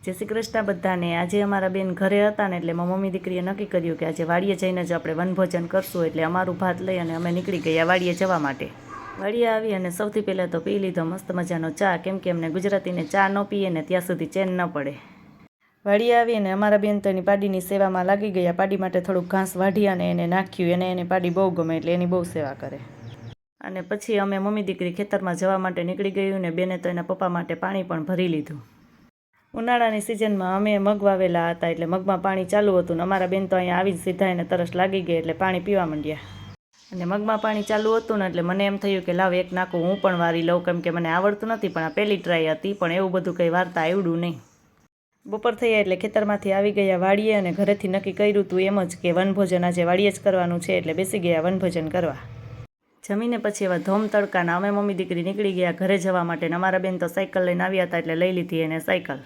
જય શ્રી કૃષ્ણ બધાને। આજે અમારા બેન ઘરે હતા ને એટલે મમ્મી દીકરીએ નક્કી કર્યું કે આજે વાડીએ જઈને જ આપણે વનભોજન કરશું। એટલે અમારું ભાત લઈ અને અમે નીકળી ગયા વાડીએ જવા માટે। વાડીએ આવી અને સૌથી પહેલાં તો પી લીધો મસ્ત મજાનો ચા, કેમ કે અમને ગુજરાતીને ચા ન પીએ ને ત્યાં સુધી ચેન ન પડે। વાડીએ આવી અને અમારા બેન તો એની પાડીની સેવામાં લાગી ગયા। પાડી માટે થોડુંક ઘાસ વાઢી અને એને નાખ્યું। એની પાડી બહુ ગમે એટલે એની બહુ સેવા કરે। અને પછી અમે મમ્મી દીકરી ખેતરમાં જવા માટે નીકળી ગયું ને બેને તો એના પપ્પા માટે પાણી પણ ભરી લીધું। ઉનાળાની સિઝનમાં અમે મગ વાવેલા હતા એટલે મગમાં પાણી ચાલુ હતું ને અમારા બેન તો અહીંયા આવી જ સીધા એને તરસ લાગી ગઈ એટલે પાણી પીવા માંડ્યા। અને મગમાં પાણી ચાલુ હતું ને એટલે મને એમ થયું કે લાવ એક નાકું હું પણ વારી લઉં, કેમ કે મને આવડતું નથી, પણ આ પહેલી ટ્રાય હતી, પણ એવું બધું કંઈ વાર્તા આવડ્યું નહીં। બપોર થયા એટલે ખેતરમાંથી આવી ગયા વાડીએ અને ઘરેથી નક્કી કર્યું હતું એમ જ કે વનભોજન આજે વાડીએ જ કરવાનું છે, એટલે બેસી ગયા વનભોજન કરવા। જમીને પછી એવા ધોમ તડકાના અમે મમ્મી દીકરી નીકળી ગયા ઘરે જવા માટે। અમારા બેન તો સાયકલ લઈને આવ્યા હતા એટલે લઈ લીધી એને સાયકલ।